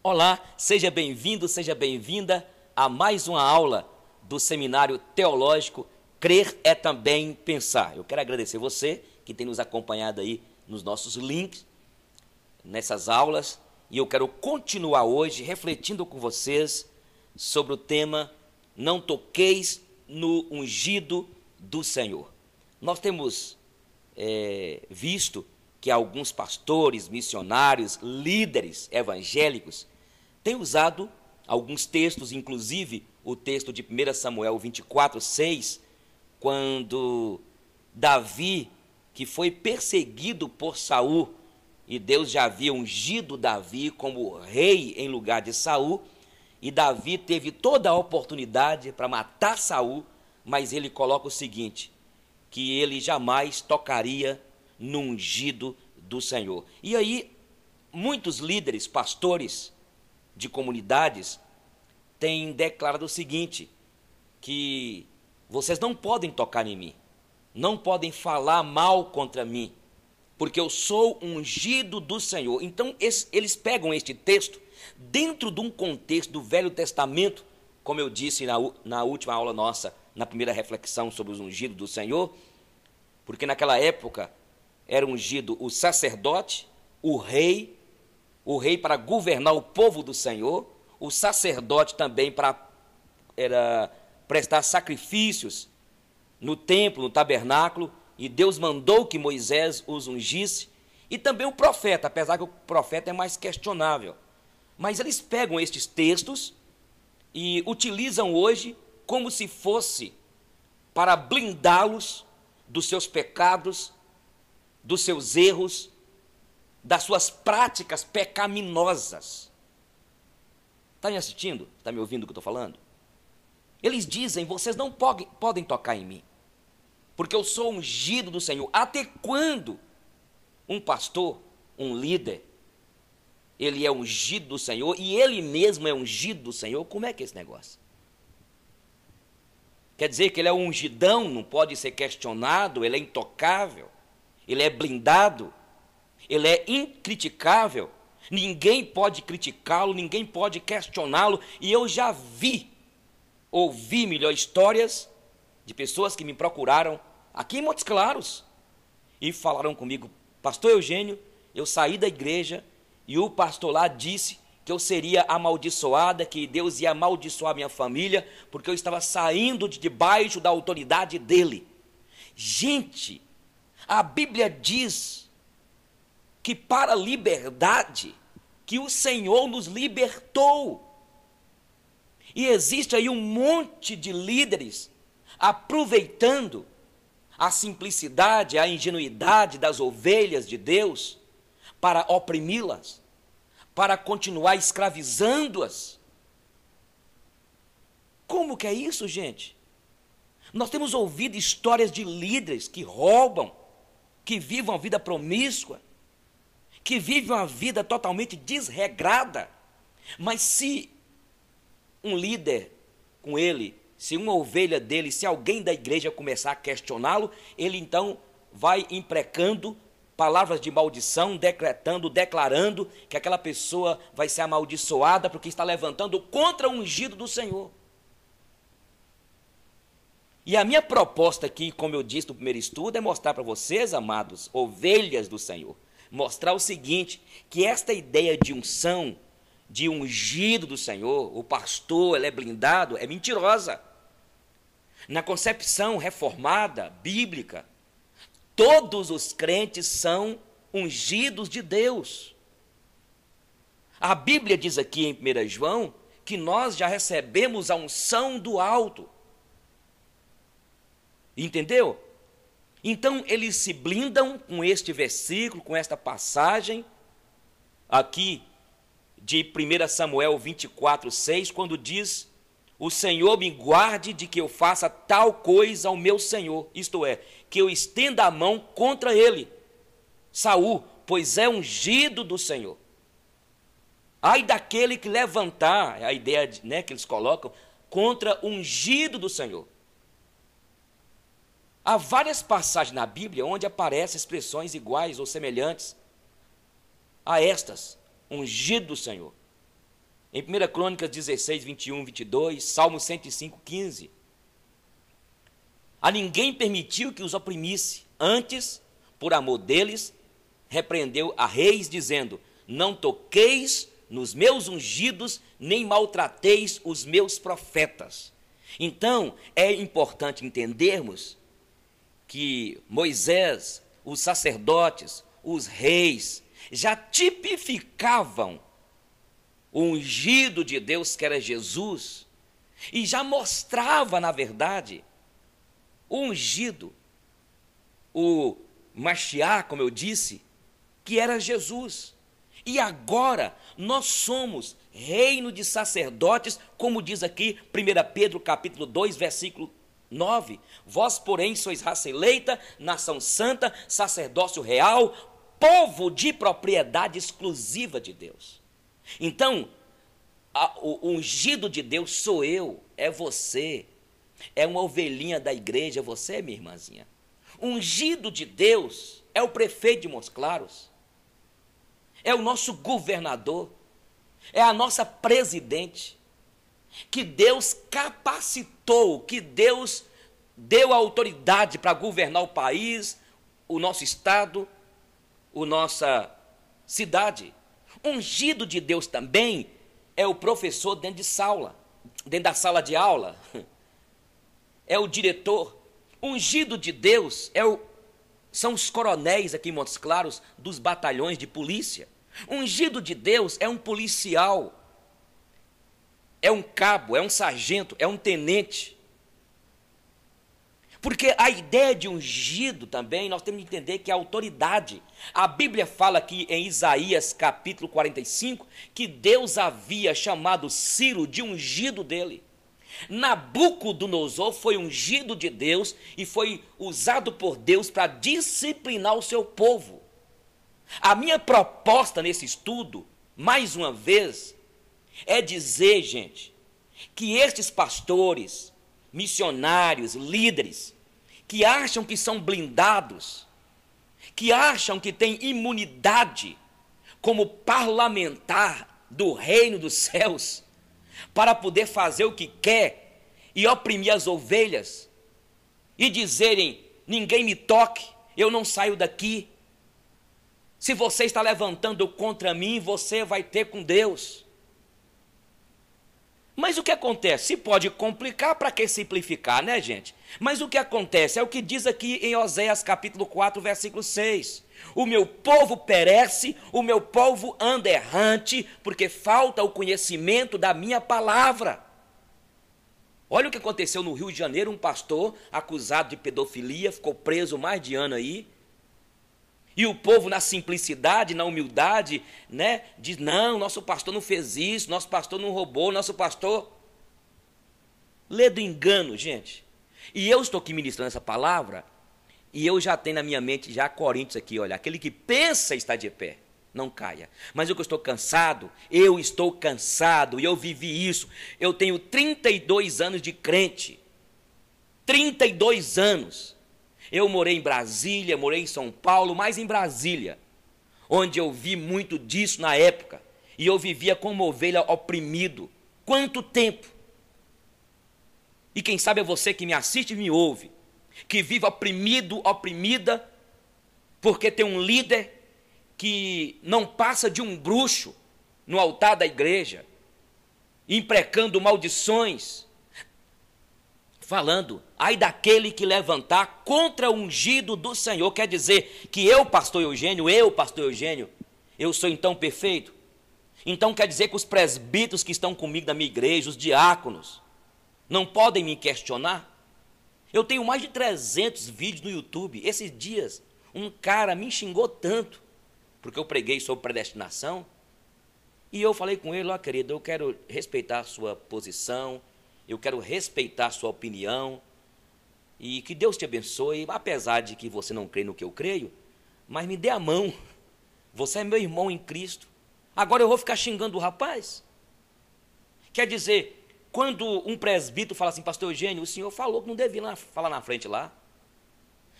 Olá, seja bem-vindo, seja bem-vinda a mais uma aula do Seminário Teológico Crer é Também Pensar. Eu quero agradecer você que tem nos acompanhado aí nos nossos links, nessas aulas, e eu quero continuar hoje refletindo com vocês sobre o tema Não toqueis no ungido do Senhor. Nós temos visto que alguns pastores, missionários, líderes evangélicos têm usado alguns textos, inclusive o texto de 1 Samuel 24:6, quando Davi, que foi perseguido por Saul, e Deus já havia ungido Davi como rei em lugar de Saul, e Davi teve toda a oportunidade para matar Saul, mas ele coloca o seguinte, que ele jamais tocaria no ungido do Senhor. E aí, muitos líderes, pastores de comunidades, têm declarado o seguinte, que vocês não podem tocar em mim, não podem falar mal contra mim, porque eu sou ungido do Senhor. Então, eles pegam este texto dentro de um contexto do Velho Testamento, como eu disse na última aula nossa, na primeira reflexão sobre os ungidos do Senhor, porque naquela época era ungido o sacerdote, o rei para governar o povo do Senhor, o sacerdote também para prestar sacrifícios no templo, no tabernáculo, e Deus mandou que Moisés os ungisse, e também o profeta, apesar que o profeta é mais questionável. Mas eles pegam estes textos e utilizam hoje como se fosse para blindá-los dos seus pecados, dos seus erros, das suas práticas pecaminosas. Está me assistindo? Está me ouvindo o que eu estou falando? Eles dizem, vocês não podem tocar em mim, porque eu sou ungido do Senhor. Até quando um pastor, um líder, ele é ungido do Senhor e ele mesmo é ungido do Senhor? Como é que é esse negócio? Quer dizer que ele é um ungidão, não pode ser questionado, ele é intocável, ele é blindado, ele é incriticável, ninguém pode criticá-lo, ninguém pode questioná-lo. E eu já ouvi melhor, histórias de pessoas que me procuraram aqui em Montes Claros e falaram comigo, pastor Eugênio, eu saí da igreja e o pastor lá disse que eu seria amaldiçoada, que Deus ia amaldiçoar minha família, porque eu estava saindo de debaixo da autoridade dele. Gente, a Bíblia diz que para a liberdade, que o Senhor nos libertou. E existe aí um monte de líderes aproveitando a simplicidade, a ingenuidade das ovelhas de Deus para oprimi-las, para continuar escravizando-as. Como que é isso, gente? Nós temos ouvido histórias de líderes que roubam, que vivem uma vida promíscua, que vivem uma vida totalmente desregrada. Mas se um líder com ele, se uma ovelha dele, se alguém da igreja começar a questioná-lo, ele então vai imprecando palavras de maldição, declarando que aquela pessoa vai ser amaldiçoada porque está levantando contra o ungido do Senhor. E a minha proposta aqui, como eu disse no primeiro estudo, é mostrar para vocês, amados, ovelhas do Senhor, mostrar o seguinte, que esta ideia de unção, de ungido do Senhor, o pastor, ele é blindado, é mentirosa. Na concepção reformada, bíblica, todos os crentes são ungidos de Deus. A Bíblia diz aqui em 1 João que nós já recebemos a unção do alto. Entendeu? Então, eles se blindam com este versículo, com esta passagem, aqui de 1 Samuel 24:6, quando diz, o Senhor me guarde de que eu faça tal coisa ao meu Senhor, isto é, que eu estenda a mão contra ele, Saul, pois é ungido do Senhor. Ai daquele que levantar, a ideia que eles colocam, contra o ungido do Senhor. Há várias passagens na Bíblia onde aparecem expressões iguais ou semelhantes a estas, ungido do Senhor. Em 1 Crônicas 16, 21, 22, Salmo 105, 15. A ninguém permitiu que os oprimisse, antes, por amor deles, repreendeu a reis, dizendo: não toqueis nos meus ungidos, nem maltrateis os meus profetas. Então, é importante entendermos que Moisés, os sacerdotes, os reis, já tipificavam o ungido de Deus, que era Jesus, e já mostrava, na verdade, o ungido, o Mashiach, como eu disse, que era Jesus. E agora nós somos reino de sacerdotes, como diz aqui 1 Pedro capítulo 2, versículo 9. Vós, porém, sois raça eleita, nação santa, sacerdócio real, povo de propriedade exclusiva de Deus. Então, o ungido de Deus sou eu, é você, é uma ovelhinha da igreja, você, minha irmãzinha. O ungido de Deus é o prefeito de Montes Claros, é o nosso governador, é a nossa presidente, que Deus capacitou, que Deus deu a autoridade para governar o país, o nosso estado, a nossa cidade. Ungido de Deus também é o professor dentro da sala de aula, é o diretor. Ungido de Deus são os coronéis aqui em Montes Claros dos batalhões de polícia. Ungido de Deus é um policial, é um cabo, é um sargento, é um tenente. Porque a ideia de ungido também, nós temos que entender que é autoridade. A Bíblia fala aqui em Isaías capítulo 45, que Deus havia chamado Ciro de ungido dele. Nabucodonosor foi ungido de Deus e foi usado por Deus para disciplinar o seu povo. A minha proposta nesse estudo, mais uma vez, é dizer, gente, que estes pastores, missionários, líderes, que acham que são blindados, que acham que têm imunidade como parlamentar do reino dos céus, para poder fazer o que quer e oprimir as ovelhas, e dizerem: ninguém me toque, eu não saio daqui. Se você está levantando contra mim, você vai ter com Deus. Mas o que acontece? Se pode complicar, para que simplificar, né, gente? Mas o que acontece é o que diz aqui em Oséias capítulo 4, versículo 6. O meu povo perece, o meu povo anda errante, porque falta o conhecimento da minha palavra. Olha o que aconteceu no Rio de Janeiro, um pastor acusado de pedofilia, ficou preso mais de ano aí. E o povo, na simplicidade, na humildade, né, diz: não, nosso pastor não fez isso, nosso pastor não roubou, nosso pastor... Lê do engano, gente. E eu estou aqui ministrando essa palavra, e eu já tenho na minha mente já Coríntios aqui, olha: aquele que pensa está de pé, não caia. Mas eu estou cansado, e eu vivi isso. Eu tenho 32 anos de crente, 32 anos. Eu morei em Brasília, morei em São Paulo, mas em Brasília, onde eu vi muito disso na época, e eu vivia como ovelha oprimido. Quanto tempo? E quem sabe é você que me assiste e me ouve, que vive oprimido, oprimida, porque tem um líder que não passa de um bruxo no altar da igreja, imprecando maldições, falando: ai daquele que levantar contra o ungido do Senhor. Quer dizer que eu, pastor Eugênio, eu sou então perfeito? Então quer dizer que os presbíteros que estão comigo na minha igreja, os diáconos, não podem me questionar? Eu tenho mais de 300 vídeos no YouTube. Esses dias, um cara me xingou tanto, porque eu preguei sobre predestinação, e eu falei com ele: ó, querido, eu quero respeitar a sua posição, eu quero respeitar a sua opinião, e que Deus te abençoe, apesar de que você não crê no que eu creio, mas me dê a mão, você é meu irmão em Cristo. Agora eu vou ficar xingando o rapaz? Quer dizer, quando um presbítero fala assim: pastor Eugênio, o senhor falou que não devia falar na frente lá.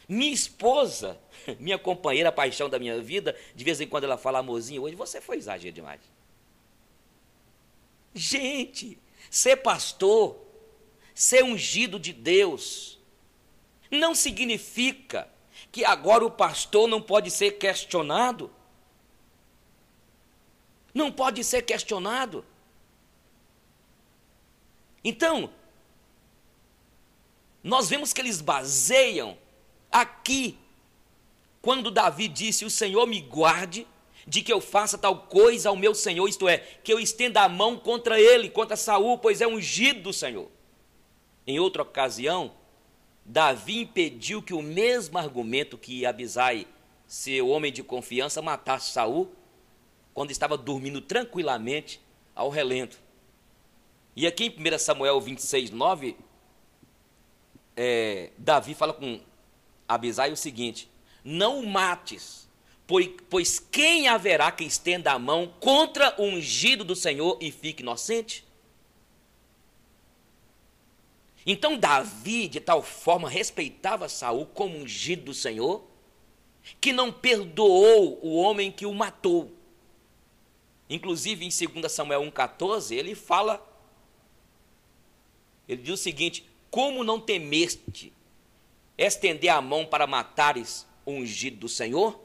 Minha esposa, minha companheira, a paixão da minha vida, de vez em quando ela fala: amorzinho, hoje você foi exagero demais. Gente, ser pastor, ser ungido de Deus, não significa que agora o pastor não pode ser questionado. Não pode ser questionado. Então, nós vemos que eles baseiam aqui, quando Davi disse: o Senhor me guarde de que eu faça tal coisa ao meu Senhor, isto é, que eu estenda a mão contra ele, contra Saul, pois é ungido do Senhor. Em outra ocasião, Davi impediu que o mesmo argumento que Abisai, seu homem de confiança, matasse Saul, quando estava dormindo tranquilamente ao relento. E aqui em 1 Samuel 26, 9, Davi fala com Abisai o seguinte: não o mates, pois quem haverá que estenda a mão contra o ungido do Senhor e fique inocente? Então Davi, de tal forma, respeitava Saul como ungido do Senhor, que não perdoou o homem que o matou. Inclusive, em 2 Samuel 1,14, ele fala, ele diz o seguinte: como não temeste estender a mão para matares o ungido do Senhor?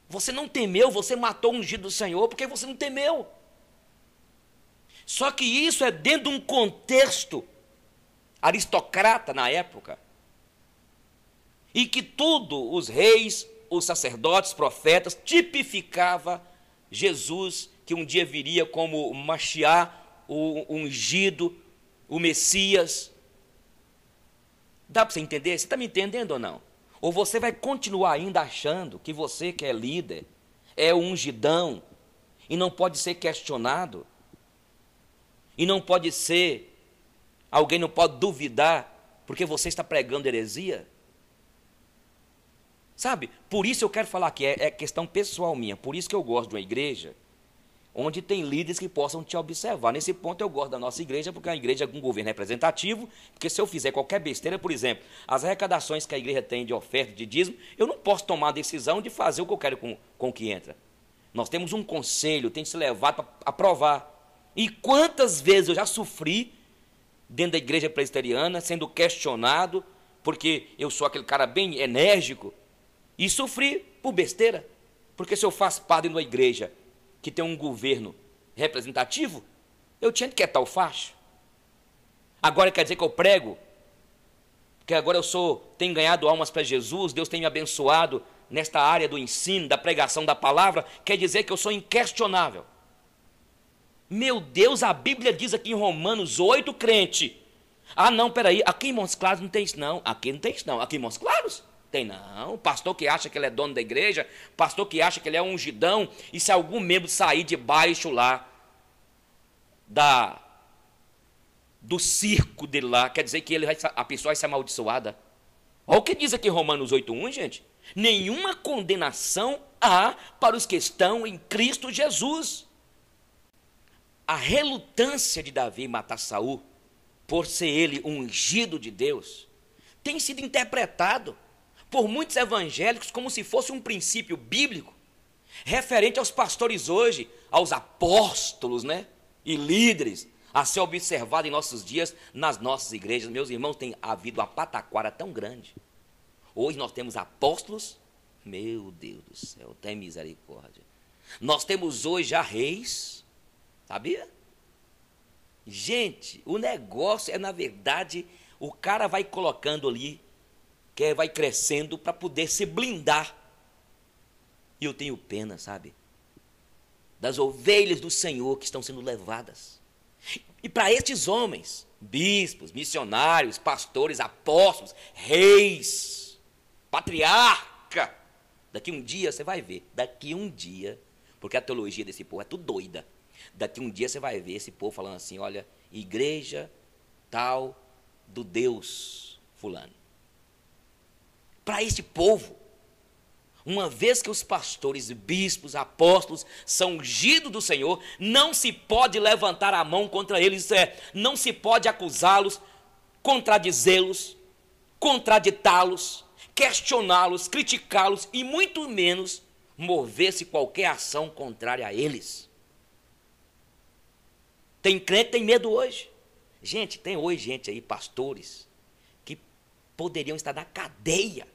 Você não temeu, você matou o ungido do Senhor, porque você não temeu. Só que isso é dentro de um contexto aristocrata na época, e que tudo, os reis, os sacerdotes, profetas, tipificava Jesus, que um dia viria como o Mashiach, o ungido, o Messias. Dá para você entender? Você está me entendendo ou não? Ou você vai continuar ainda achando que você, que é líder, é o ungidão, e não pode ser questionado, e não pode ser, alguém não pode duvidar, porque você está pregando heresia? Sabe, por isso eu quero falar que é questão pessoal minha, por isso que eu gosto de uma igreja onde tem líderes que possam te observar. Nesse ponto eu gosto da nossa igreja, porque é uma igreja com governo representativo, porque se eu fizer qualquer besteira, por exemplo, as arrecadações que a igreja tem de oferta, de dízimo, eu não posso tomar a decisão de fazer o que eu quero com o que entra. Nós temos um conselho, tem que ser levado para aprovar. E quantas vezes eu já sofri dentro da igreja presbiteriana, sendo questionado, porque eu sou aquele cara bem enérgico, e sofri por besteira, porque se eu faço parte de uma igreja que tem um governo representativo, eu tinha que quietar o facho. Agora quer dizer que eu prego, que agora tenho ganhado almas para Jesus, Deus tem me abençoado nesta área do ensino, da pregação da palavra, quer dizer que eu sou inquestionável. Meu Deus, a Bíblia diz aqui em Romanos 8, crente. Ah, não, peraí, aqui em Montes Claros não tem isso não, aqui não tem isso não, aqui em Montes Claros tem não. Pastor que acha que ele é dono da igreja, pastor que acha que ele é um ungidão, e se algum membro sair debaixo lá do circo dele lá, quer dizer que a pessoa vai ser amaldiçoada. Olha o que diz aqui em Romanos 8:1, gente. Nenhuma condenação há para os que estão em Cristo Jesus. A relutância de Davi em matar Saul, por ser ele ungido de Deus, tem sido interpretado por muitos evangélicos como se fosse um princípio bíblico referente aos pastores hoje, aos apóstolos, né, e líderes, a ser observado em nossos dias nas nossas igrejas. Meus irmãos, tem havido uma pataquara tão grande. Hoje nós temos apóstolos, meu Deus do céu, tem misericórdia. Nós temos hoje já reis, sabia? Gente, o negócio é, na verdade, o cara vai colocando ali, que vai crescendo para poder se blindar. E eu tenho pena, sabe, das ovelhas do Senhor que estão sendo levadas. E para estes homens, bispos, missionários, pastores, apóstolos, reis, patriarca, daqui um dia você vai ver, daqui um dia, porque a teologia desse povo é tudo doida, daqui um dia você vai ver esse povo falando assim: olha, igreja tal do Deus fulano. Para este povo, uma vez que os pastores, bispos, apóstolos são ungidos do Senhor, não se pode levantar a mão contra eles, não se pode acusá-los, contradizê-los, contraditá-los, questioná-los, criticá-los e muito menos mover-se qualquer ação contrária a eles. Tem crente que tem medo hoje. Gente, tem hoje gente aí, pastores, que poderiam estar na cadeia,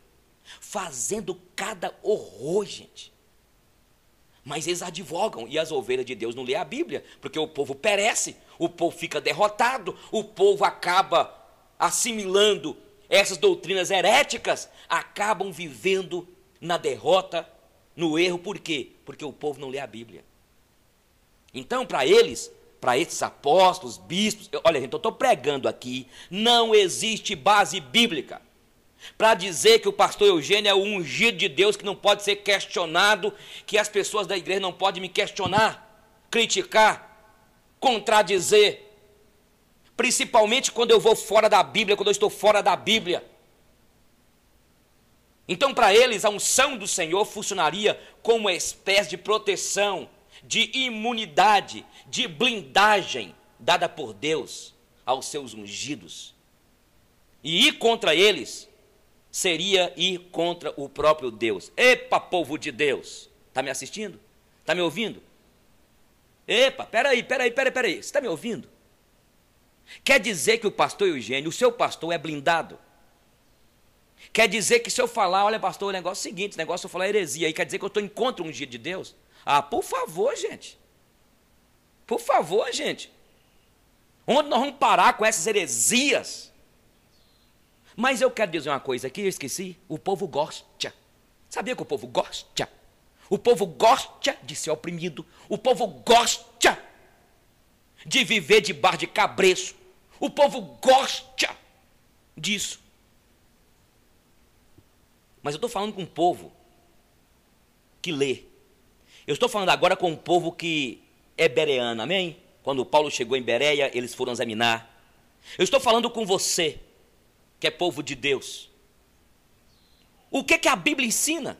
fazendo cada horror, gente. Mas eles advogam, e as ovelhas de Deus não lêem a Bíblia, porque o povo perece, o povo fica derrotado, o povo acaba assimilando essas doutrinas heréticas, acabam vivendo na derrota, no erro. Por quê? Porque o povo não lê a Bíblia. Então, para eles, para esses apóstolos, bispos, olha, gente, eu estou pregando aqui, não existe base bíblica para dizer que o pastor Eugênio é o ungido de Deus, que não pode ser questionado, que as pessoas da igreja não podem me questionar, criticar, contradizer, principalmente quando eu vou fora da Bíblia, quando eu estou fora da Bíblia. Então, para eles, a unção do Senhor funcionaria como uma espécie de proteção, de imunidade, de blindagem dada por Deus aos seus ungidos. E ir contra eles seria ir contra o próprio Deus. Epa, povo de Deus, está me assistindo? Está me ouvindo? Epa, peraí, você está me ouvindo? Quer dizer que o pastor Eugênio, o seu pastor, é blindado? Quer dizer que se eu falar, olha pastor, o negócio é o seguinte, o negócio é eu falar heresia, aí quer dizer que eu estou em contra o ungido de Deus? Ah, por favor, gente. Por favor, gente. Onde nós vamos parar com essas heresias? Mas eu quero dizer uma coisa aqui, eu esqueci. O povo gosta. Sabia que o povo gosta? O povo gosta de ser oprimido. O povo gosta de viver debaixo de cabresto. O povo gosta disso. Mas eu estou falando com um povo que lê. Eu estou falando agora com um povo que é bereano, amém? Quando Paulo chegou em Bereia, eles foram examinar. Eu estou falando com você, que é povo de Deus. O que a Bíblia ensina?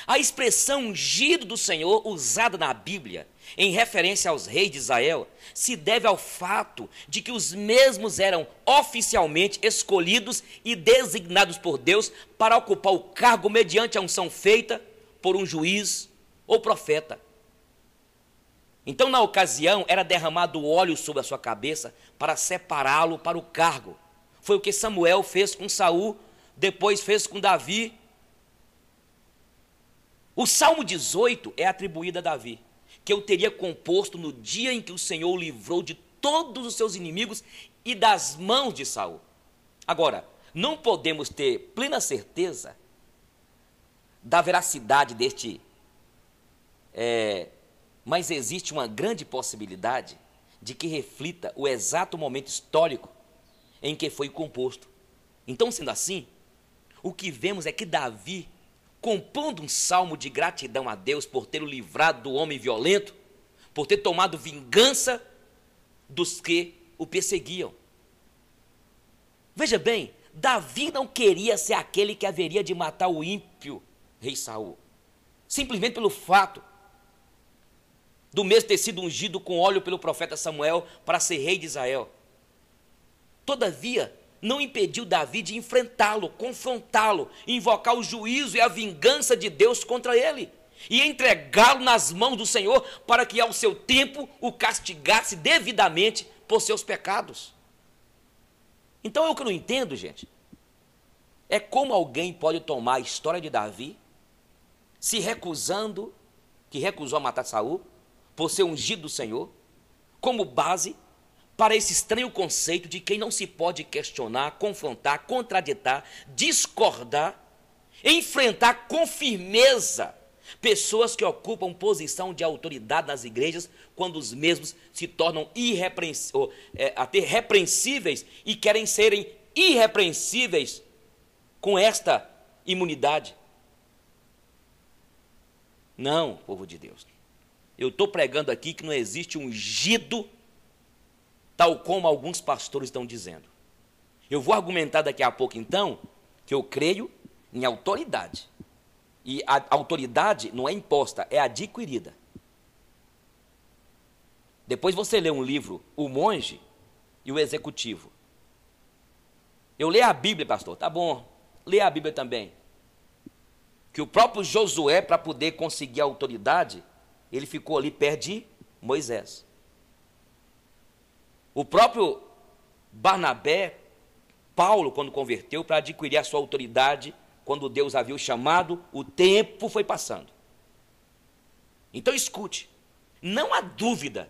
A expressão ungido do Senhor, usada na Bíblia, em referência aos reis de Israel, se deve ao fato de que os mesmos eram oficialmente escolhidos e designados por Deus para ocupar o cargo mediante a unção feita por um juiz ou profeta. Então, na ocasião, era derramado óleo sobre a sua cabeça para separá-lo para o cargo. Foi o que Samuel fez com Saul, depois fez com Davi. O Salmo 18 é atribuído a Davi, que eu teria composto no dia em que o Senhor o livrou de todos os seus inimigos e das mãos de Saul. Agora, não podemos ter plena certeza da veracidade deste, mas existe uma grande possibilidade de que reflita o exato momento histórico em que foi composto. Então, sendo assim, o que vemos é que Davi, compondo um salmo de gratidão a Deus por ter o livrado do homem violento, por ter tomado vingança dos que o perseguiam. Veja bem, Davi não queria ser aquele que haveria de matar o ímpio rei Saul, simplesmente pelo fato do mesmo ter sido ungido com óleo pelo profeta Samuel para ser rei de Israel. Todavia, não impediu Davi de enfrentá-lo, confrontá-lo, invocar o juízo e a vingança de Deus contra ele e entregá-lo nas mãos do Senhor para que ao seu tempo o castigasse devidamente por seus pecados. Então, o que eu não entendo, gente, é como alguém pode tomar a história de Davi, se recusando, que recusou a matar Saul, por ser ungido do Senhor, como base para esse estranho conceito de quem não se pode questionar, confrontar, contraditar, discordar, enfrentar com firmeza pessoas que ocupam posição de autoridade nas igrejas, quando os mesmos se tornam até repreensíveis e querem serem irrepreensíveis com esta imunidade. Não, povo de Deus. Eu estou pregando aqui que não existe ungido tal como alguns pastores estão dizendo. Eu vou argumentar daqui a pouco, então, que eu creio em autoridade. E a autoridade não é imposta, é adquirida. Depois você lê um livro, O Monge e o Executivo. Eu leio a Bíblia, pastor, tá bom, lê a Bíblia também. Que o próprio Josué, para poder conseguir a autoridade, ele ficou ali perto de Moisés. O próprio Barnabé, Paulo, quando converteu, para adquirir a sua autoridade, quando Deus havia o chamado, o tempo foi passando. Então escute, não há dúvida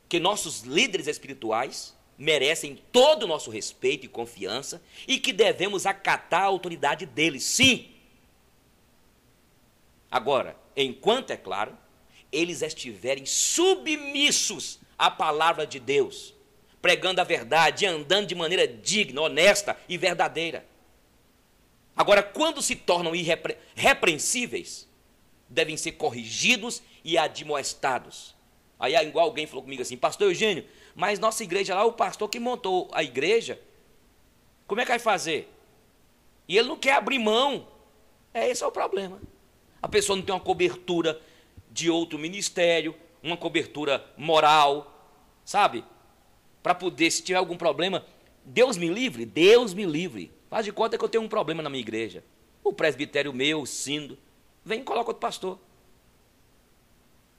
que nossos líderes espirituais merecem todo o nosso respeito e confiança e que devemos acatar a autoridade deles, sim. Agora, enquanto, é claro, eles estiverem submissos à palavra de Deus, pregando a verdade, andando de maneira digna, honesta e verdadeira. Agora, quando se tornam irrepreensíveis, devem ser corrigidos e admoestados. Aí, igual alguém falou comigo assim, pastor Eugênio, mas nossa igreja lá, o pastor que montou a igreja, como é que vai fazer? E ele não quer abrir mão. Esse é o problema. A pessoa não tem uma cobertura de outro ministério, uma cobertura moral, sabe? Para poder, se tiver algum problema, Deus me livre. Faz de conta que eu tenho um problema na minha igreja. O presbitério meu, o sínodo, vem e coloca outro pastor.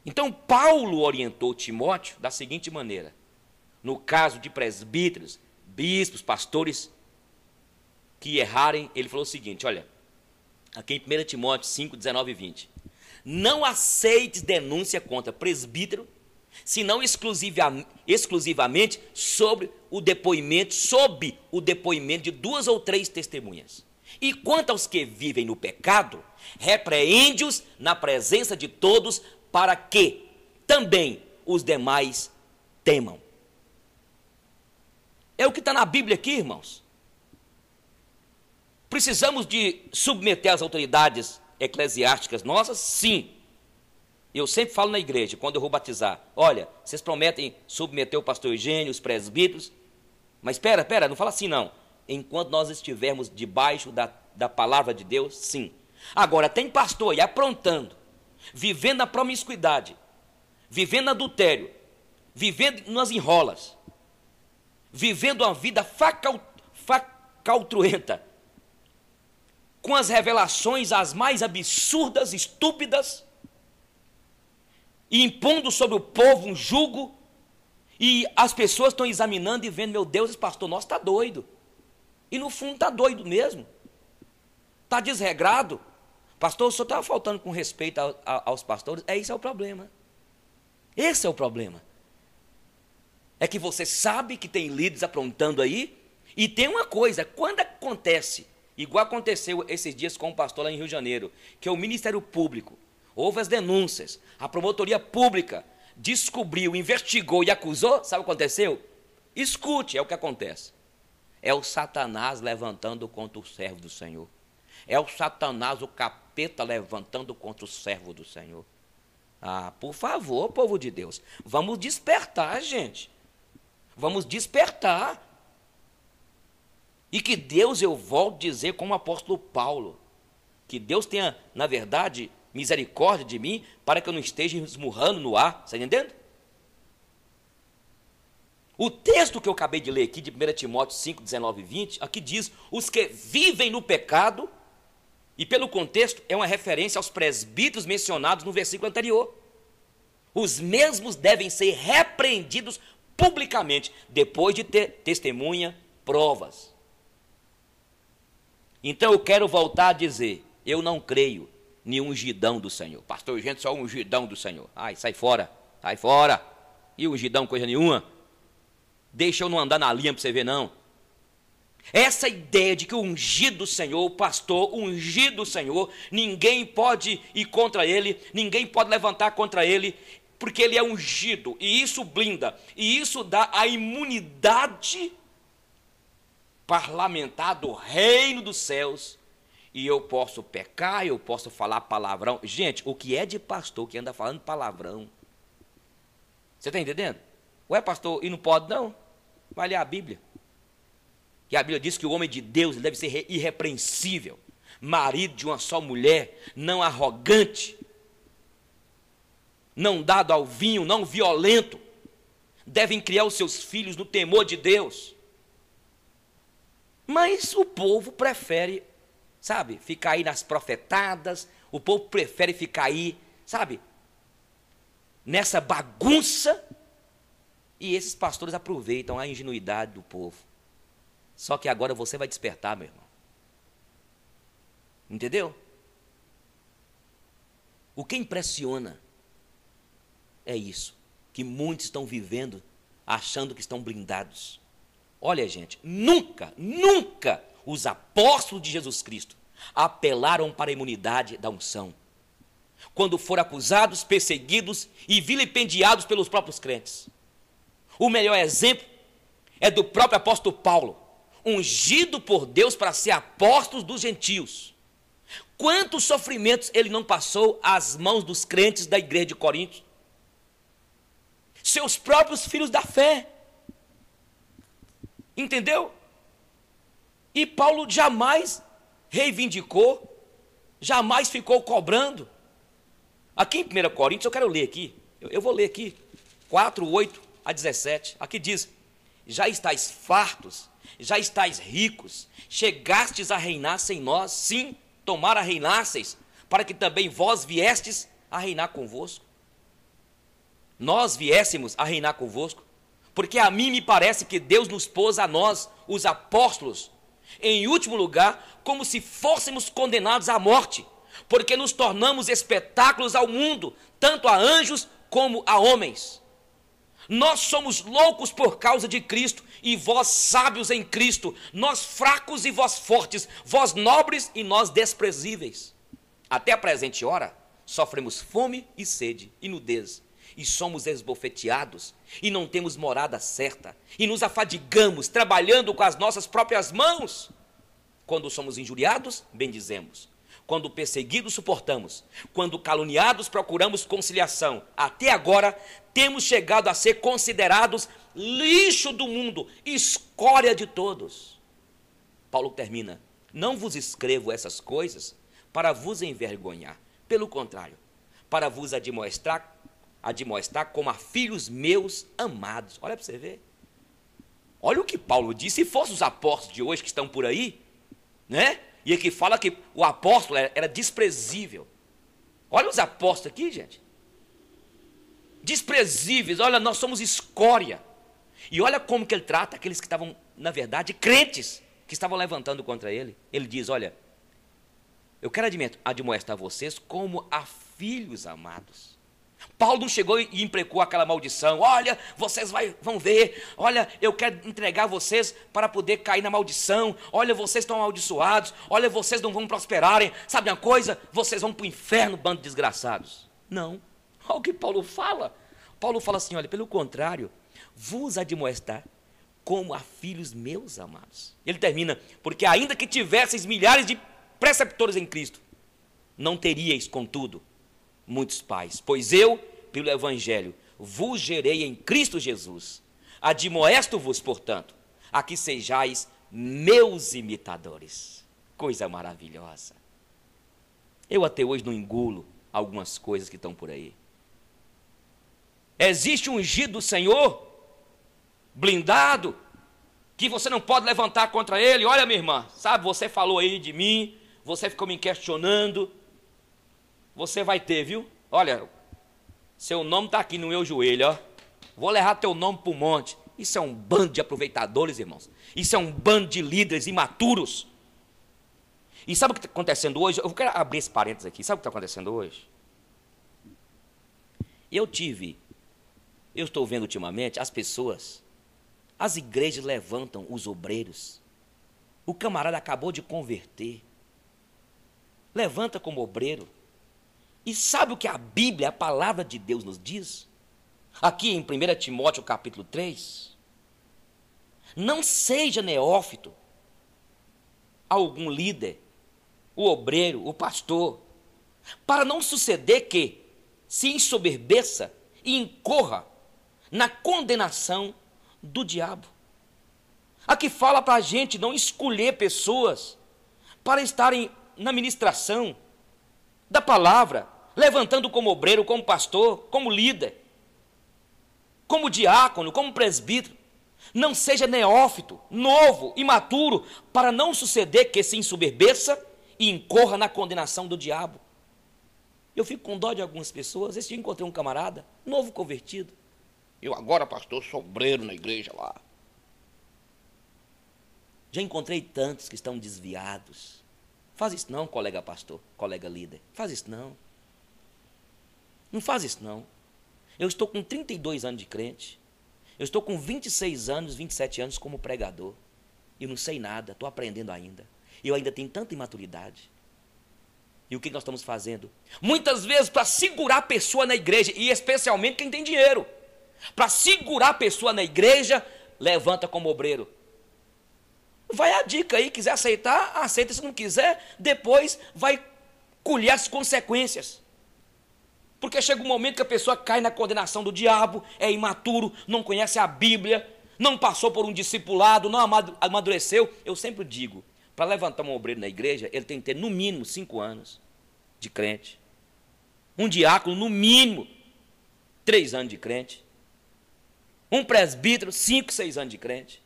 Então, Paulo orientou Timóteo da seguinte maneira: no caso de presbíteros, bispos, pastores que errarem, ele falou o seguinte, olha, aqui em 1 Timóteo 5, 19 e 20. Não aceites denúncia contra presbítero, senão exclusivamente sob o depoimento de 2 ou 3 testemunhas. E quanto aos que vivem no pecado, repreende-os na presença de todos, para que também os demais temam. É o que está na Bíblia aqui, irmãos. Precisamos de submeter as autoridades eclesiásticas nossas? Sim. Eu sempre falo na igreja, quando eu vou batizar, olha, vocês prometem submeter o pastor Eugênio, os presbíteros, mas espera, não fala assim não. Enquanto nós estivermos debaixo da palavra de Deus, sim. Agora, tem pastor aí aprontando, vivendo na promiscuidade, vivendo no adultério, vivendo nas enrolas, vivendo uma vida facaltruenta, com as revelações as mais absurdas, estúpidas, e impondo sobre o povo um jugo, e as pessoas estão examinando e vendo, meu Deus, esse pastor nosso está doido. E no fundo está doido mesmo. Está desregrado. Pastor, o senhor estava faltando com respeito aos pastores? Esse é o problema. Esse é o problema. É que você sabe que tem líderes aprontando aí, e tem uma coisa, quando acontece, igual aconteceu esses dias com o pastor lá em Rio de Janeiro, que é o Ministério Público, houve as denúncias, a promotoria pública descobriu, investigou e acusou, sabe o que aconteceu? Escute, é o que acontece. É o Satanás levantando contra o servo do Senhor. É o Satanás, o capeta, levantando contra o servo do Senhor. Ah, por favor, povo de Deus, vamos despertar, gente. Vamos despertar. E que Deus, eu volto a dizer como o apóstolo Paulo, que Deus tenha, na verdade, misericórdia de mim, para que eu não esteja esmurrando no ar, está entendendo? O texto que eu acabei de ler aqui, de 1 Timóteo 5, 19 e 20, aqui diz, os que vivem no pecado, e pelo contexto é uma referência aos presbíteros mencionados no versículo anterior. Os mesmos devem ser repreendidos publicamente, depois de ter testemunha, provas. Então eu quero voltar a dizer, eu não creio em ungidão do Senhor. Pastor, gente, só ungidão do Senhor. Ai, sai fora, sai fora. E ungidão, coisa nenhuma. Deixa eu não andar na linha para você ver, não. Essa ideia de que o ungido do Senhor, o pastor ungido do Senhor, ninguém pode ir contra ele, ninguém pode levantar contra ele, porque ele é ungido, e isso blinda, e isso dá a imunidade parlamentar do reino dos céus, e eu posso pecar, eu posso falar palavrão. Gente, o que é de pastor que anda falando palavrão? Você está entendendo? Ué, pastor, e não pode não? Vai ler a Bíblia. E a Bíblia diz que o homem de Deus deve ser irrepreensível, marido de uma só mulher, não arrogante, não dado ao vinho, não violento, devem criar os seus filhos no temor de Deus. Mas o povo prefere, sabe, ficar aí nas profetadas, o povo prefere ficar aí, sabe, nessa bagunça, E esses pastores aproveitam a ingenuidade do povo. Só que agora você vai despertar, meu irmão. Entendeu? O que impressiona é isso, que muitos estão vivendo achando que estão blindados. Olha, gente, nunca os apóstolos de Jesus Cristo apelaram para a imunidade da unção, quando foram acusados, perseguidos e vilipendiados pelos próprios crentes. O melhor exemplo é do próprio apóstolo Paulo, ungido por Deus para ser apóstolo dos gentios. Quantos sofrimentos ele não passou às mãos dos crentes da igreja de Corinto? Seus próprios filhos da fé. Entendeu? E Paulo jamais reivindicou, jamais ficou cobrando. Aqui em 1 Coríntios, eu quero ler aqui, eu vou ler aqui, 4:8-17, aqui diz: já estáis fartos, já estáis ricos, chegastes a reinar sem nós, sim, tomara reinasseis, para que também vós viestes a reinar convosco. Nós viéssemos a reinar convosco, porque a mim me parece que Deus nos pôs a nós, os apóstolos, em último lugar, como se fôssemos condenados à morte, porque nos tornamos espetáculos ao mundo, tanto a anjos como a homens. Nós somos loucos por causa de Cristo, e vós sábios em Cristo, nós fracos e vós fortes, vós nobres e nós desprezíveis. Até a presente hora, sofremos fome e sede e nudez, e somos esbofeteados, e não temos morada certa, e nos afadigamos, trabalhando com as nossas próprias mãos. Quando somos injuriados, bendizemos. Quando perseguidos, suportamos. Quando caluniados, procuramos conciliação. Até agora, temos chegado a ser considerados lixo do mundo, escória de todos. Paulo termina: não vos escrevo essas coisas para vos envergonhar. Pelo contrário, para vos admoestar como a filhos meus amados. Olha para você ver. Olha o que Paulo disse. Se fossem os apóstolos de hoje que estão por aí, né? E aqui fala que o apóstolo era desprezível. Olha os apóstolos aqui, gente. Desprezíveis. Olha, nós somos escória. E olha como que ele trata aqueles que estavam, na verdade, crentes, que estavam levantando contra ele. Ele diz: olha, eu quero admoestar vocês como a filhos amados. Paulo não chegou e imprecou aquela maldição: olha, vocês vão ver, olha, eu quero entregar vocês para poder cair na maldição, olha, vocês estão amaldiçoados, olha, vocês não vão prosperarem, sabe uma coisa? Vocês vão para o inferno, bando de desgraçados. Não, olha o que Paulo fala. Paulo fala assim: olha, pelo contrário, vos admoestar como a filhos meus amados. Ele termina: porque ainda que tivesseis milhares de preceptores em Cristo, não teríeis, contudo, muitos pais, pois eu, pelo Evangelho, vos gerei em Cristo Jesus. Admoesto-vos, portanto, a que sejais meus imitadores. Coisa maravilhosa. Eu até hoje não engulo algumas coisas que estão por aí. Existe um ungido do Senhor, blindado, que você não pode levantar contra ele. Olha, minha irmã, sabe, você falou aí de mim, você ficou me questionando. Você vai ter, viu? Olha, seu nome está aqui no meu joelho, ó. Vou levar teu nome para o monte. Isso é um bando de aproveitadores, irmãos. Isso é um bando de líderes imaturos. E sabe o que está acontecendo hoje? Eu quero abrir esse parênteses aqui. Sabe o que está acontecendo hoje? Eu estou vendo ultimamente as pessoas, as igrejas levantam os obreiros. O camarada acabou de converter. Levanta como obreiro. E sabe o que a Bíblia, a palavra de Deus nos diz? Aqui em 1 Timóteo capítulo 3. Não seja neófito algum líder, o obreiro, o pastor, para não suceder que se ensoberbeça e incorra na condenação do diabo. Aqui fala para a gente não escolher pessoas para estarem na ministração da palavra, levantando como obreiro, como pastor, como líder, como diácono, como presbítero. Não seja neófito, novo, imaturo, para não suceder que se ensoberbeça e incorra na condenação do diabo. Eu fico com dó de algumas pessoas. Esse dia encontrei um camarada, novo convertido. Eu agora, pastor, sou obreiro na igreja lá. Já encontrei tantos que estão desviados. Faz isso não, colega pastor, colega líder. Faz isso não. Não faz isso não. Eu estou com 32 anos de crente. Eu estou com 26 anos, 27 anos como pregador. Eu não sei nada, estou aprendendo ainda. Eu ainda tenho tanta imaturidade. E o que nós estamos fazendo? Muitas vezes para segurar a pessoa na igreja, e especialmente quem tem dinheiro. Para segurar a pessoa na igreja, levanta como obreiro. Vai a dica aí, quiser aceitar, aceita. Se não quiser, depois vai colher as consequências. Porque chega um momento que a pessoa cai na condenação do diabo, é imaturo, não conhece a Bíblia, não passou por um discipulado, não amadureceu. Eu sempre digo, para levantar um obreiro na igreja, ele tem que ter no mínimo 5 anos de crente. Um diácono, no mínimo, 3 anos de crente. Um presbítero, 5, 6 anos de crente.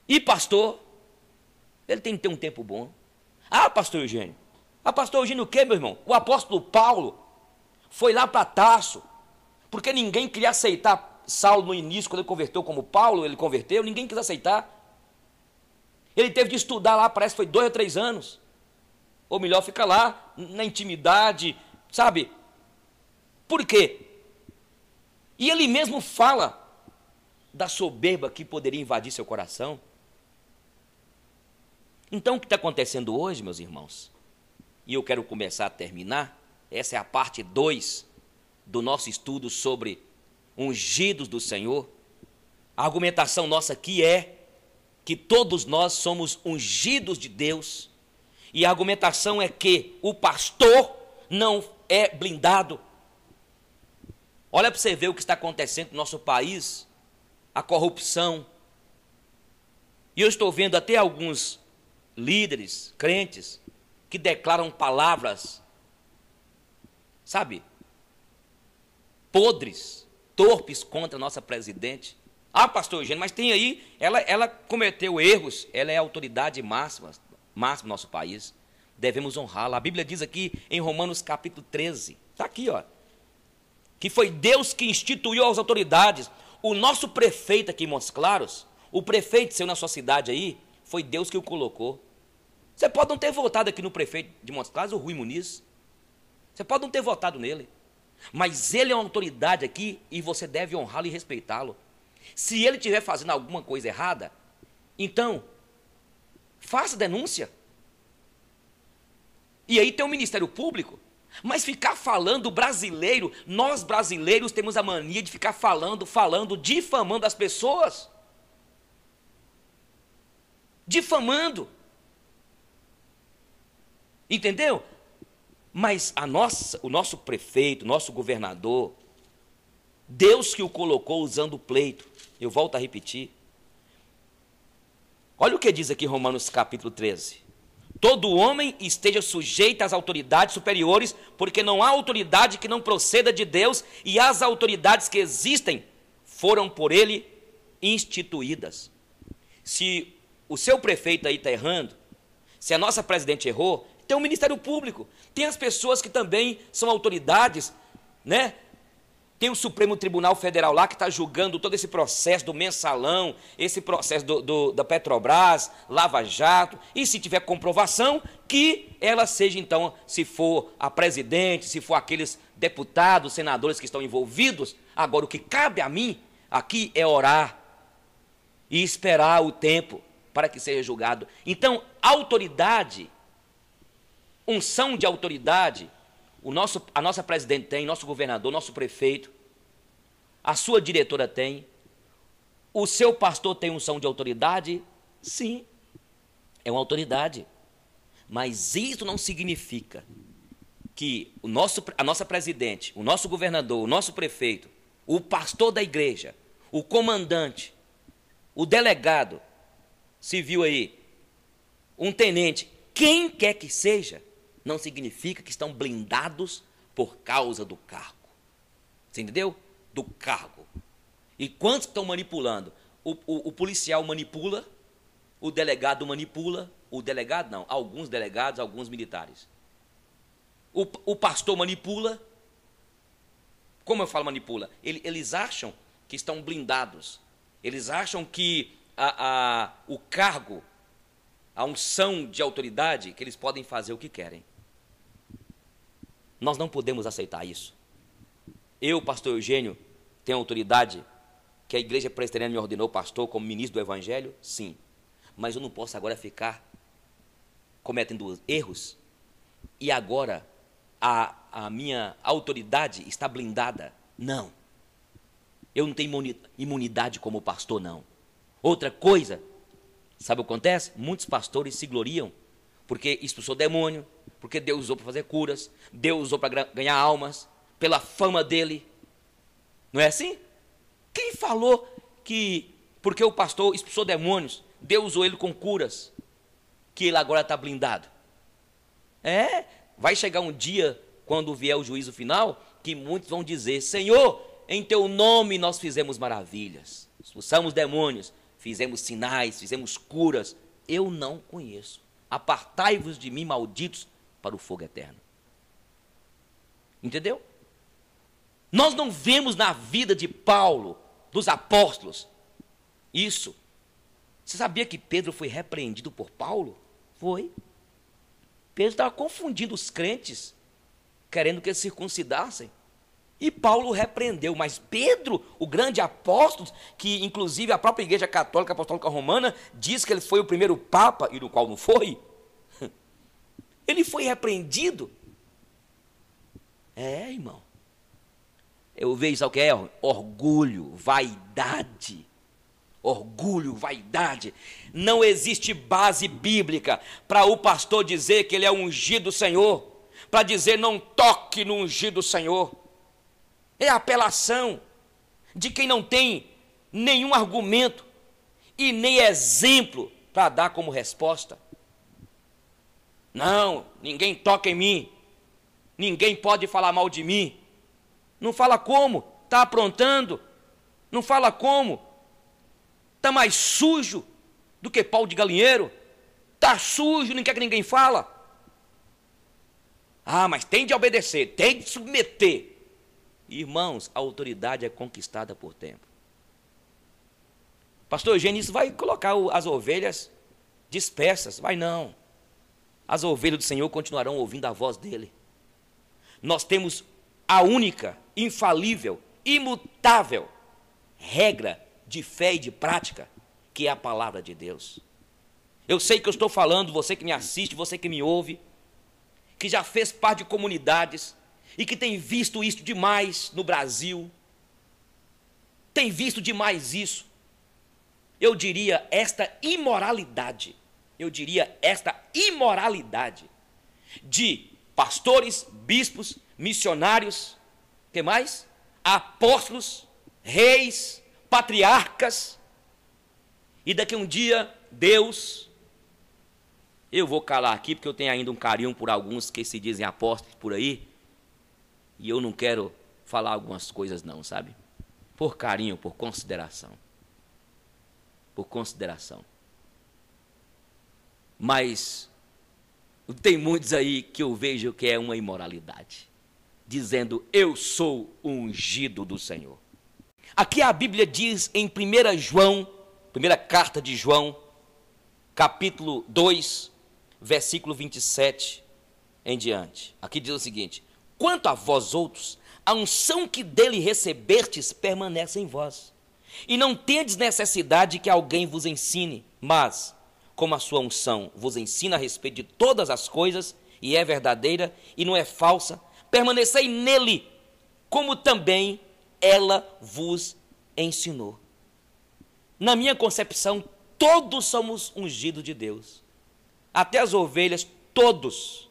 E pastor, ele tem que ter um tempo bom. Ah, pastor Eugênio. Ah, pastor Eugênio o quê, meu irmão? O apóstolo Paulo foi lá para Tarso, porque ninguém queria aceitar Saulo no início, quando ele converteu como Paulo, ele converteu, ninguém quis aceitar. Ele teve de estudar lá, parece que foi 2 ou 3 anos. Ou melhor, fica lá, na intimidade, sabe? Por quê? E ele mesmo fala da soberba que poderia invadir seu coração. Então, o que está acontecendo hoje, meus irmãos? E eu quero começar a terminar. Essa é a parte 2 do nosso estudo sobre ungidos do Senhor. A argumentação nossa aqui é que todos nós somos ungidos de Deus. E a argumentação é que o pastor não é blindado. Olha para você ver o que está acontecendo no nosso país, a corrupção. E eu estou vendo até alguns líderes, crentes, que declaram palavras, sabe, podres, torpes contra a nossa presidente. Ah, pastor Eugênio, mas tem aí, ela cometeu erros, ela é a autoridade máxima do nosso país. Devemos honrá-la. A Bíblia diz aqui em Romanos capítulo 13, está aqui, ó, que foi Deus que instituiu as autoridades. O nosso prefeito aqui em Montes Claros, o prefeito seu na sua cidade aí, foi Deus que o colocou. Você pode não ter votado aqui no prefeito de Montes Claros, o Rui Muniz. Você pode não ter votado nele. Mas ele é uma autoridade aqui e você deve honrá-lo e respeitá-lo. Se ele estiver fazendo alguma coisa errada, então, faça denúncia. E aí tem o Ministério Público. Mas ficar falando brasileiro, nós brasileiros temos a mania de ficar falando, difamando as pessoas. Difamando. Entendeu? Mas o nosso prefeito, nosso governador, Deus que o colocou usando o pleito. Eu volto a repetir. Olha o que diz aqui Romanos capítulo 13. Todo homem esteja sujeito às autoridades superiores, porque não há autoridade que não proceda de Deus, e as autoridades que existem foram por ele instituídas. Se o seu prefeito aí está errando, se a nossa presidente errou, tem o Ministério Público, tem as pessoas que também são autoridades, né? Tem o Supremo Tribunal Federal lá que está julgando todo esse processo do mensalão, esse processo da Petrobras, Lava Jato, e se tiver comprovação, que ela seja então, se for a presidente, se for aqueles deputados, senadores que estão envolvidos. Agora o que cabe a mim aqui é orar e esperar o tempo para que seja julgado. Então, autoridade, unção de autoridade, a nossa presidente tem, nosso governador, nosso prefeito, a sua diretora tem, o seu pastor tem unção de autoridade? Sim, é uma autoridade. Mas isso não significa que a nossa presidente, o nosso governador, o nosso prefeito, o pastor da igreja, o comandante, o delegado civil aí, um tenente, quem quer que seja, não significa que estão blindados por causa do cargo. Você entendeu? Do cargo. E quantos estão manipulando? O policial manipula, o delegado manipula, o delegado não, alguns delegados, alguns militares. O pastor manipula, Como eu falo manipula? Eles acham que estão blindados. Eles acham que o cargo, a unção de autoridade, que eles podem fazer o que querem. Nós não podemos aceitar isso. Eu, pastor Eugênio, tenho autoridade, que a igreja presbiteriana me ordenou pastor como ministro do evangelho? Sim. Mas eu não posso agora ficar cometendo erros e agora a minha autoridade está blindada. Não. Eu não tenho imunidade como pastor, não. Outra coisa, sabe o que acontece? Muitos pastores se gloriam porque expulsou demônio, porque Deus usou para fazer curas, Deus usou para ganhar almas, pela fama dele. Não é assim? Quem falou que porque o pastor expulsou demônios, Deus usou ele com curas, que ele agora está blindado? Vai chegar um dia, quando vier o juízo final, que muitos vão dizer: Senhor, em teu nome nós fizemos maravilhas, expulsamos demônios, fizemos sinais, fizemos curas. Eu não conheço. Apartai-vos de mim, malditos, para o fogo eterno. Entendeu? Nós não vemos na vida de Paulo, dos apóstolos, isso. Você sabia que Pedro foi repreendido por Paulo? Foi. Pedro estava confundindo os crentes, querendo que eles circuncidassem. E Paulo o repreendeu, mas Pedro, o grande apóstolo, que inclusive a própria igreja católica, apostólica romana, diz que ele foi o primeiro papa, e no qual não foi, ele foi repreendido. Irmão. Eu vejo, sabe o que é? Orgulho, vaidade. Orgulho, vaidade. Não existe base bíblica para o pastor dizer que ele é ungido do Senhor, para dizer não toque no ungido do Senhor. É apelação de quem não tem nenhum argumento e nem exemplo para dar como resposta. Não, ninguém toca em mim, ninguém pode falar mal de mim. Não fala como? Está aprontando. Não fala como? Está mais sujo do que pau de galinheiro. Está sujo, não quer que ninguém fala. Mas tem de obedecer, tem de submeter. Irmãos, a autoridade é conquistada por tempo. Pastor Eugênio, isso vai colocar as ovelhas dispersas? Vai não. As ovelhas do Senhor continuarão ouvindo a voz dele. Nós temos a única, infalível, imutável regra de fé e de prática, que é a palavra de Deus. Eu sei que eu estou falando, você que me assiste, você que me ouve, que já fez parte de comunidades e que tem visto isso demais no Brasil, tem visto demais isso. Eu diria esta imoralidade de pastores, bispos, missionários, que mais? Apóstolos, reis, patriarcas, e daqui a um dia, Deus, eu vou calar aqui, porque eu tenho ainda um carinho por alguns que se dizem apóstolos por aí, e eu não quero falar algumas coisas não, sabe? Por carinho, por consideração. Por consideração. Mas tem muitos aí que eu vejo que é uma imoralidade, dizendo: eu sou o ungido do Senhor. Aqui a Bíblia diz em 1 João, primeira carta de João, capítulo 2, versículo 27 em diante. Aqui diz o seguinte: quanto a vós outros, a unção que dele recebestes permanece em vós, e não tendes necessidade que alguém vos ensine, mas, como a sua unção vos ensina a respeito de todas as coisas, e é verdadeira e não é falsa, permanecei nele, como também ela vos ensinou. Na minha concepção, todos somos ungidos de Deus, até as ovelhas, todos.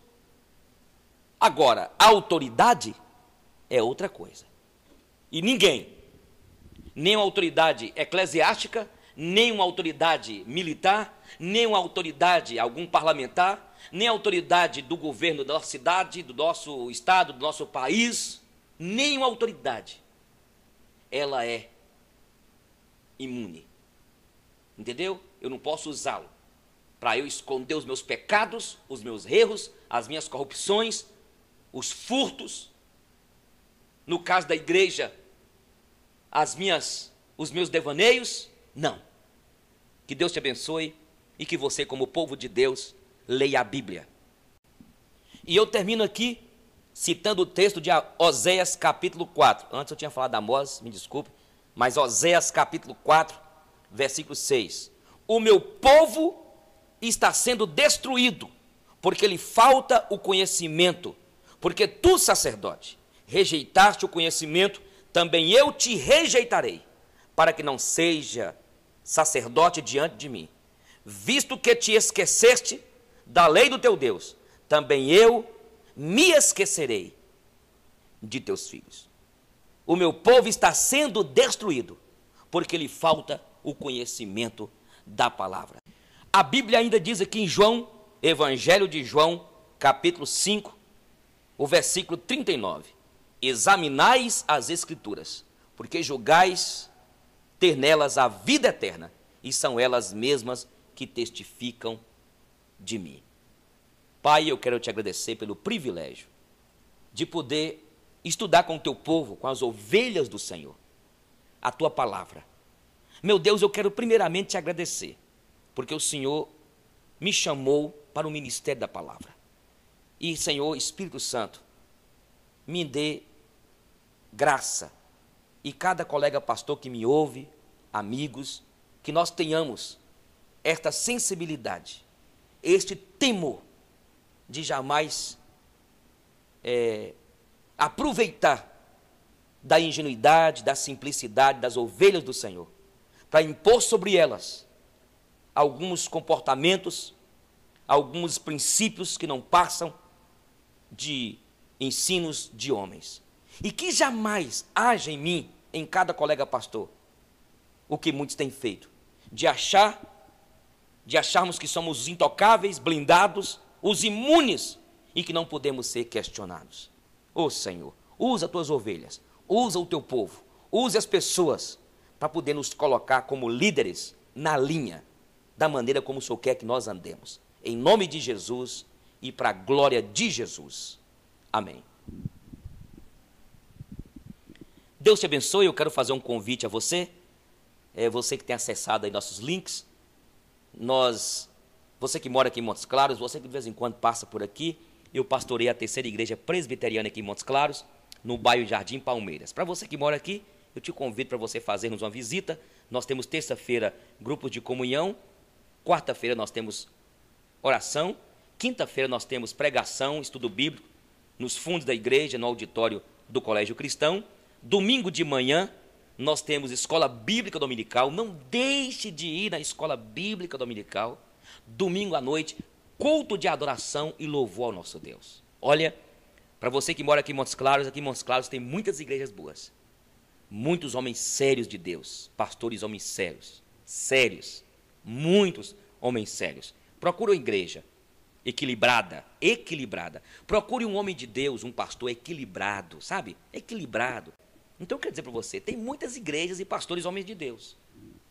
Agora, a autoridade é outra coisa. E ninguém, nem uma autoridade eclesiástica, nem uma autoridade militar, nem uma autoridade, algum parlamentar, nem a autoridade do governo da nossa cidade, do nosso estado, do nosso país, nenhuma autoridade, ela é imune. Entendeu? Eu não posso usá-lo para eu esconder os meus pecados, os meus erros, as minhas corrupções, os furtos. no caso da igreja, os meus devaneios? Não. Que Deus te abençoe e que você, como povo de Deus, leia a Bíblia. E eu termino aqui citando o texto de Oséias capítulo 4. Antes eu tinha falado de Amós, me desculpe, mas Oséias capítulo 4, versículo 6. O meu povo está sendo destruído, porque lhe falta o conhecimento. Porque tu, sacerdote, rejeitaste o conhecimento, também eu te rejeitarei, para que não seja sacerdote diante de mim. Visto que te esqueceste da lei do teu Deus, também eu me esquecerei de teus filhos. O meu povo está sendo destruído, porque lhe falta o conhecimento da palavra. A Bíblia ainda diz aqui em João, Evangelho de João, capítulo 5, o versículo 39. Examinais as Escrituras, porque julgais ter nelas a vida eterna, e são elas mesmas que testificam de mim. Pai, eu quero te agradecer pelo privilégio de poder estudar com o teu povo, com as ovelhas do Senhor, a tua palavra. Meu Deus, eu quero primeiramente te agradecer, porque o Senhor me chamou para o ministério da palavra. E, Senhor, Espírito Santo, me dê graça. E cada colega pastor que me ouve, amigos, que nós tenhamos esta sensibilidade, este temor de jamais aproveitar da ingenuidade, da simplicidade das ovelhas do Senhor, para impor sobre elas alguns comportamentos, alguns princípios que não passam de ensinos de homens. E que jamais haja em mim, em cada colega pastor, o que muitos têm feito, de acharmos que somos os intocáveis, blindados, os imunes e que não podemos ser questionados. Ô Senhor, usa as tuas ovelhas, usa o teu povo, use as pessoas para poder nos colocar como líderes na linha da maneira como o Senhor quer que nós andemos. Em nome de Jesus e para a glória de Jesus. Amém. Deus te abençoe. Eu quero fazer um convite a você. Você que tem acessado aí nossos links. Você que mora aqui em Montes Claros, você que de vez em quando passa por aqui, eu pastorei a terceira igreja presbiteriana aqui em Montes Claros, no bairro Jardim Palmeiras. Para você que mora aqui, eu te convido para você fazermos uma visita. Nós temos terça-feira grupos de comunhão, quarta-feira nós temos oração, quinta-feira nós temos pregação, estudo bíblico, nos fundos da igreja, no auditório do Colégio Cristão. Domingo de manhã nós temos escola bíblica dominical, não deixe de ir na escola bíblica dominical. Domingo à noite, culto de adoração e louvor ao nosso Deus. Olha, para você que mora aqui em Montes Claros tem muitas igrejas boas, muitos homens sérios de Deus, pastores homens sérios, muitos homens sérios. Procure uma igreja equilibrada. Procure um homem de Deus, um pastor equilibrado, sabe? Equilibrado. Então, eu quero dizer para você, tem muitas igrejas e pastores homens de Deus,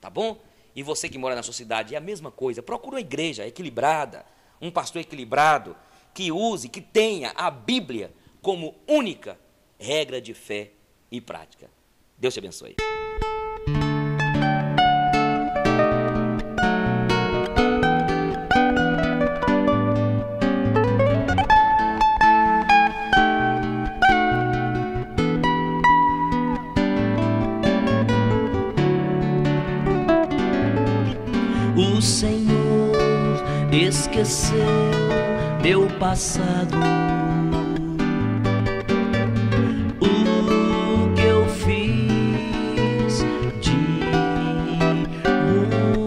tá bom? E você que mora na sua cidade, é a mesma coisa. Procure uma igreja equilibrada, um pastor equilibrado, que use, que tenha a Bíblia como única regra de fé e prática. Deus te abençoe. O Senhor esqueceu meu passado, o que eu fiz de ruim.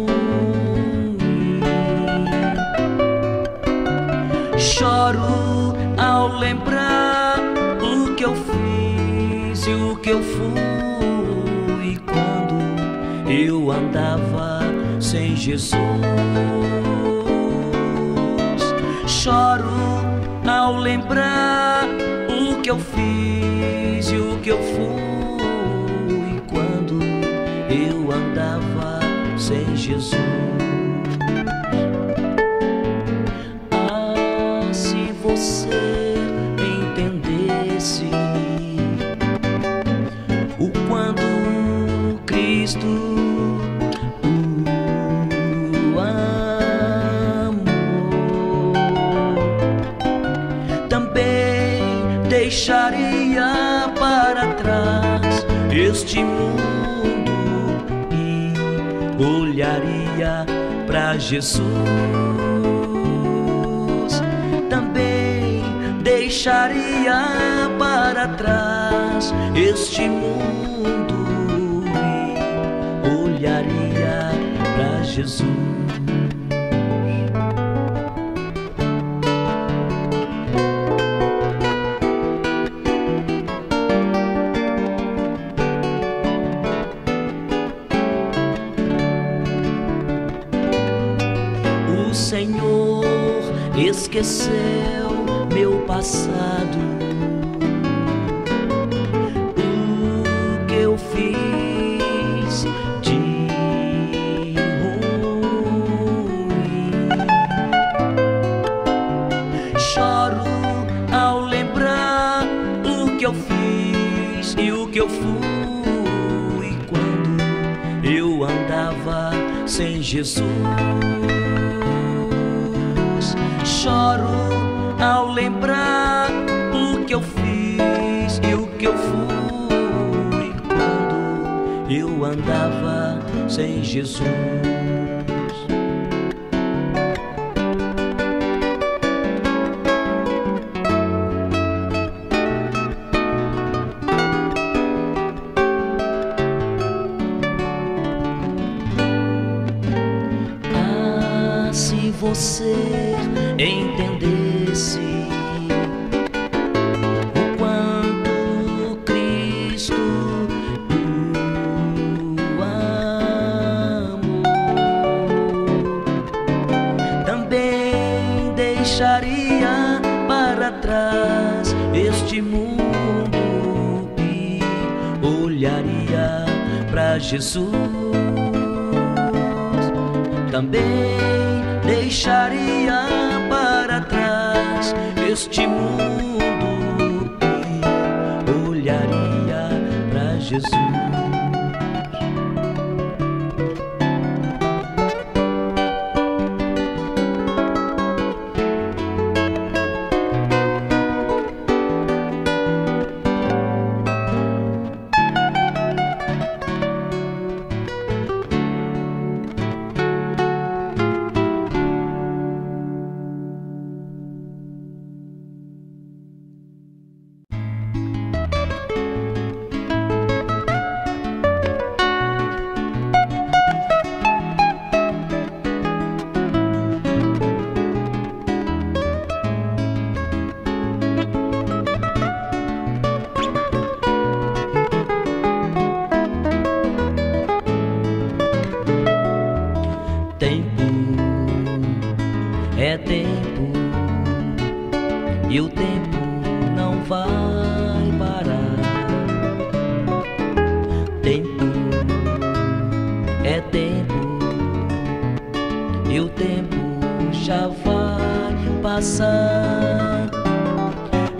Choro ao lembrar o que eu fiz e o que eu fui quando eu andava sem Jesus. Choro ao lembrar o que eu fiz e o que eu fui quando eu andava sem Jesus. Ah, se você entendesse Cristo, o amor. Também deixaria para trás este mundo e olharia para Jesus. Também deixaria para trás este mundo e olharia para Jesus. O Senhor esqueceu meu passado, o que eu fiz de ruim. Choro ao lembrar o que eu fiz e o que eu fui quando eu andava sem Jesus. Choro ao lembrar o que eu fiz e o que eu fui quando eu andava sem Jesus. Ah, se você entendesse o quanto Cristo o amou, também deixaria para trás este mundo e olharia para Jesus. Também deixaria para trás este mundo e olharia para Jesus. Tempo é tempo e o tempo não vai parar. Tempo é tempo e o tempo já vai passar.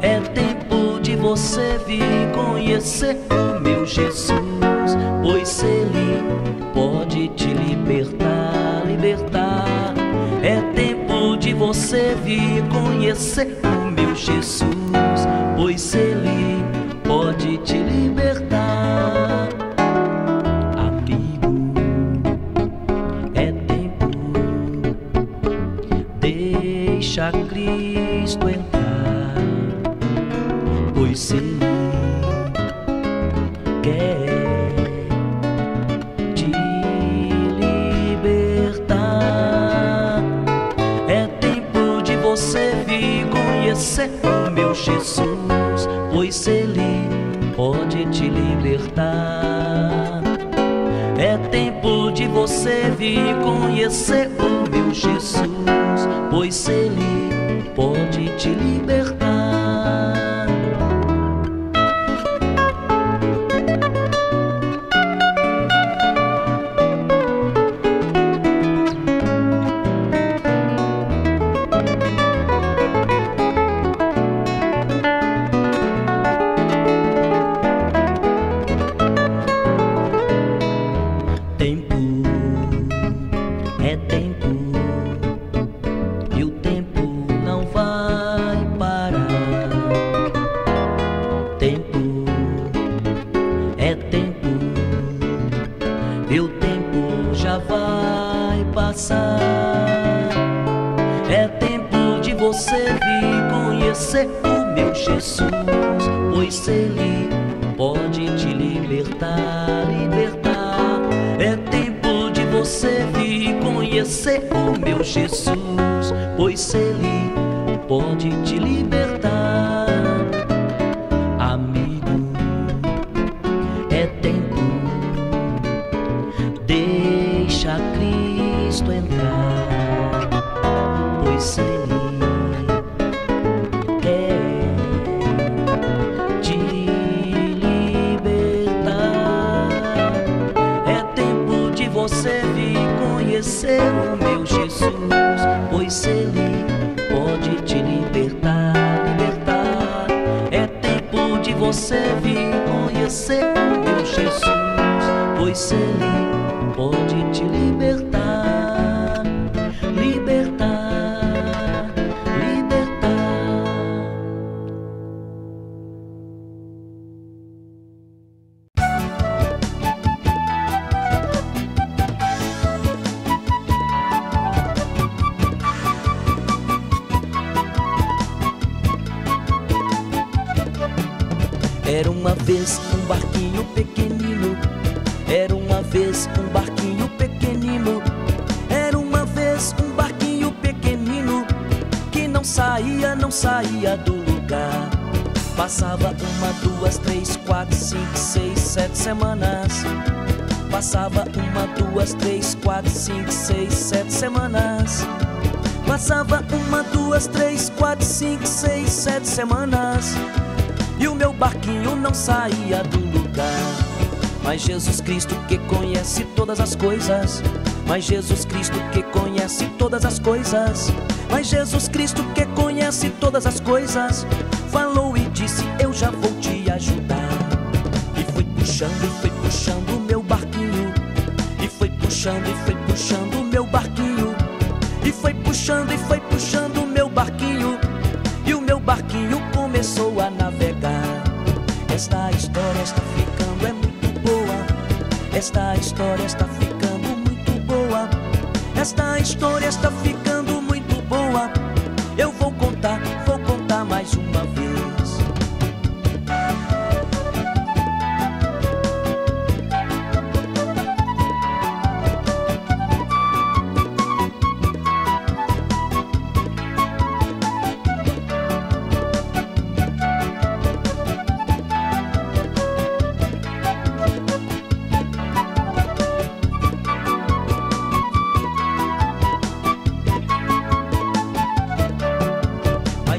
É tempo de você vir conhecer o meu Jesus, pois Ele pode te libertar, libertar. É tempo de você vir conhecer o meu Jesus, pois Ele pode te libertar. Amigo, é tempo, deixa Cristo entrar, pois Ele quer te libertar. É tempo de você vir conhecer o meu Jesus, pois Ele pode te libertar. É tempo de você vir conhecer o meu Jesus, pois Ele pode te libertar. meu tempo já vai passar. É tempo de você vir conhecer o meu Jesus, pois Ele pode te libertar, libertar. É tempo de você vir conhecer o meu Jesus, pois Ele pode te libertar. Amigo, é tempo, deixa Cristo entrar, pois Ele quer te libertar. É tempo de você vir conhecer o meu Jesus, pois Ele pode te libertar, libertar. É tempo de você vir conhecer o meu Jesus, pois Ele pode te libertar, libertar, libertar. Era uma vez um barquinho pequenino, era uma vez um barquinho pequenino, era uma vez um barquinho pequenino, que não saía do lugar. Passava 1, 2, 3, 4, 5, 6, 7 semanas. Passava 1, 2, 3, 4, 5, 6, 7 semanas. Passava 1, 2, 3, 4, 5, 6, 7 semanas. E o meu barquinho não saía do lugar. Mas Jesus Cristo, que conhece todas as coisas, mas Jesus Cristo, que conhece todas as coisas, mas Jesus Cristo, que conhece todas as coisas, falou e disse: eu já vou te ajudar. E foi puxando o meu barquinho, e foi puxando o meu barquinho, e foi puxando o meu barquinho, e o meu barquinho começou a navegar. Esta história está ficando muito boa, esta história está ficando muito boa, esta história está ficando muito boa. Eu vou contar mais uma vez.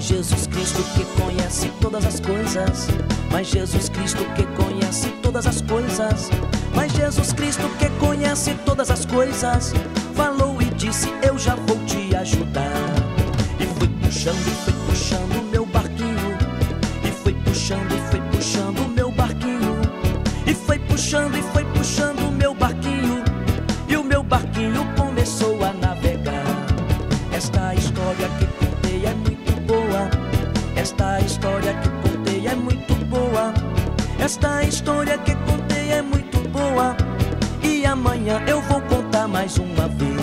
Jesus Cristo, que conhece todas as coisas, mas Jesus Cristo, que conhece todas as coisas, mas Jesus Cristo, que conhece todas as coisas, falou e disse: eu já vou te ajudar. E foi puxando o meu barquinho, e foi puxando o meu barquinho, e foi puxando o meu barquinho, e o meu barquinho começou a navegar. Esta história que contei é muito boa, esta história que contei é muito boa, esta história que contei é muito boa. E amanhã eu vou contar mais uma vez.